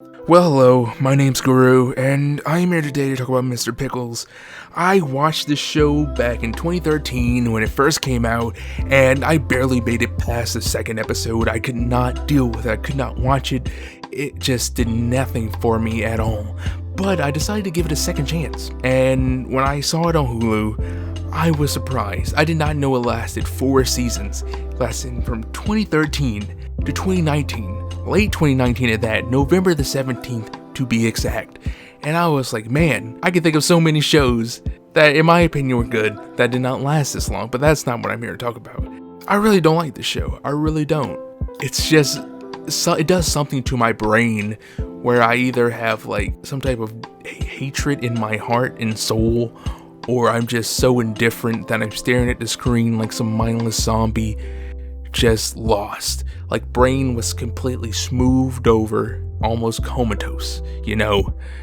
Well, hello, my name's Guru, and I'm here today to talk about Mr. Pickles. I watched this show back in 2013 when it first came out, and I barely made it past the second episode. I could not deal with it, I could not watch it. It just did nothing for me at all. But I decided to give it a second chance, and when I saw it on Hulu, I was surprised. I did not know it lasted 4 seasons, lasting from 2013 to 2019. Late 2019 at that, November the 17th to be exact. And I was like, man, I can think of so many shows that in my opinion were good that did not last this long, but that's not what I'm here to talk about. I really don't like this show, I really don't. It's just, it does something to my brain where I either have like some type of hatred in my heart and soul, or I'm just so indifferent that I'm staring at the screen like some mindless zombie, just lost. Like brain was completely smoothed over, almost comatose,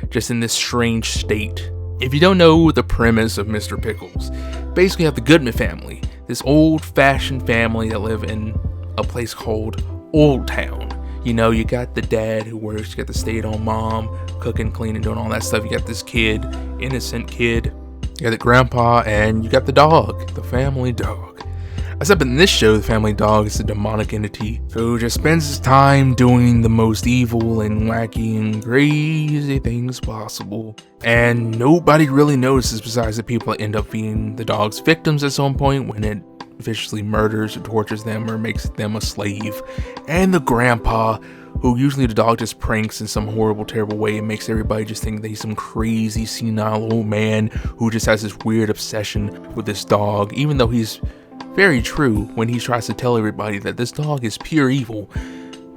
just in this strange state. If you don't know the premise of Mr. Pickles, basically you have the Goodman family, this old-fashioned family that live in a place called Old Town. You got the dad who works, you got the stay-at-home mom, cooking, cleaning, doing all that stuff. You got this kid, innocent kid, you got the grandpa, and you got the dog, the family dog. Except in this show, the family dog is a demonic entity who just spends his time doing the most evil and wacky and crazy things possible. And nobody really notices besides the people that end up being the dog's victims at some point when it viciously murders or tortures them or makes them a slave. And the grandpa, who usually the dog just pranks in some horrible, terrible way and makes everybody just think that he's some crazy, senile old man who just has this weird obsession with this dog, even though he's very true when he tries to tell everybody that this dog is pure evil,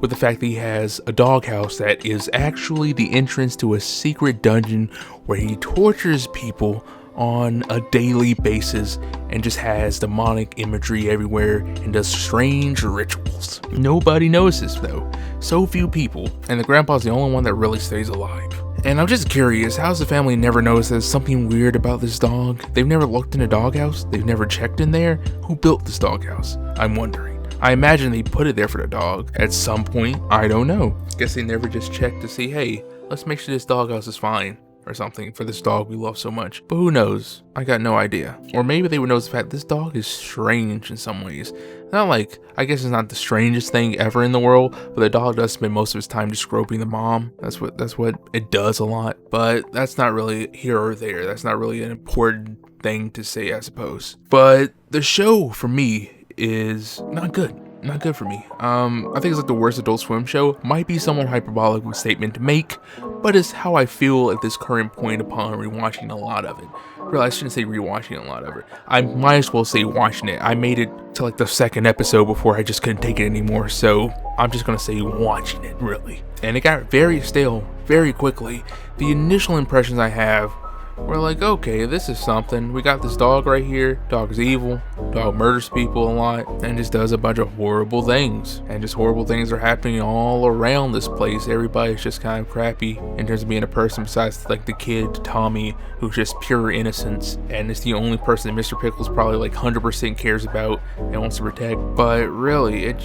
with the fact that he has a doghouse that is actually the entrance to a secret dungeon where he tortures people on a daily basis and just has demonic imagery everywhere and does strange rituals. Nobody notices though, so few people, and the grandpa's the only one that really stays alive. And I'm just curious, how's the family never noticed there's something weird about this dog? They've never looked in a doghouse? They've never checked in there? Who built this doghouse? I'm wondering. I imagine they put it there for the dog at some point. I don't know. Guess they never just checked to see, hey, let's make sure this doghouse is fine or something for this dog we love so much. But who knows? I got no idea. Or maybe they would notice the fact this dog is strange in some ways. Not like, I guess it's not the strangest thing ever in the world, but the dog does spend most of his time just groping the mom. That's what it does a lot. But that's not really here or there. That's not really an important thing to say, I suppose. But the show for me is not good. Not good for me. I think it's like the worst Adult Swim show. Might be somewhat hyperbolic of a statement to make, but it's how I feel at this current point upon rewatching a lot of it. Really, I shouldn't say rewatching a lot of it. I might as well say watching it. I made it to like the second episode before I just couldn't take it anymore, so I'm just gonna say watching it, really. And it got very stale very quickly. The initial impressions I have we're like, okay, this is something. We got this dog right here. Dog is evil. Dog murders people a lot and just does a bunch of horrible things. And just horrible things are happening all around this place. Everybody's just kind of crappy in terms of being a person besides like the kid, Tommy, who's just pure innocence. And it's the only person that Mr. Pickles probably like 100% cares about and wants to protect. But really, it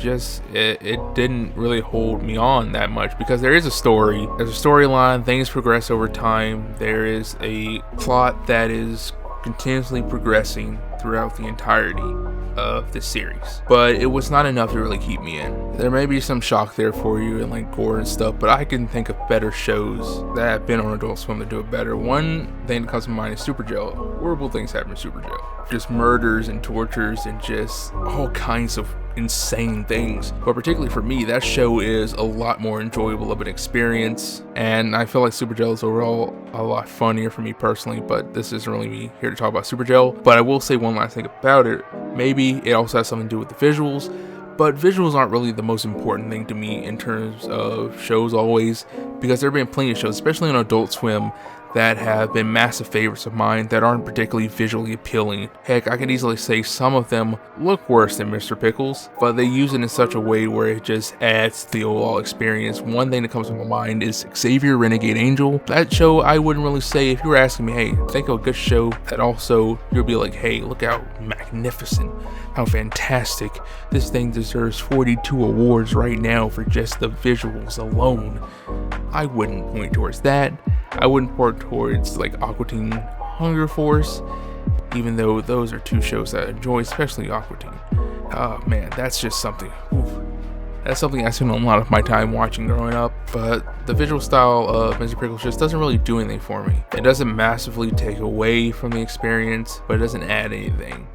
didn't really hold me on that much because there is a story. There's a storyline. Things progress over time. There is a plot that is continuously progressing throughout the entirety of the series, but it was not enough to really keep me in. There may be some shock there for you and like gore and stuff, but I can think of better shows that have been on Adult Swim that do it better. One thing that comes to mind is Superjail. Horrible things happen in Superjail. Just murders and tortures and just all kinds of insane things. But particularly for me, that show is a lot more enjoyable of an experience, and I feel like Superjail is overall a lot funnier for me personally, but this isn't really me here to talk about Superjail. But I will say one last thing about it. Maybe it also has something to do with the visuals, but visuals aren't really the most important thing to me in terms of shows always, because there have been plenty of shows, especially on Adult Swim, that have been massive favorites of mine that aren't particularly visually appealing. Heck, I could easily say some of them look worse than Mr. Pickles, but they use it in such a way where it just adds to the overall experience. One thing that comes to my mind is Xavier Renegade Angel. That show, I wouldn't really say, if you were asking me, hey, think of a good show that also you'll be like, hey, look how magnificent, how fantastic. This thing deserves 42 awards right now for just the visuals alone. I wouldn't point towards that. I wouldn't point towards like Aqua Teen Hunger Force, even though those are two shows that I enjoy, especially Aqua Teen. Oh man, that's just something. Oof. That's something I spent a lot of my time watching growing up, but the visual style of Mr. Pickles just doesn't really do anything for me. It doesn't massively take away from the experience, but it doesn't add anything.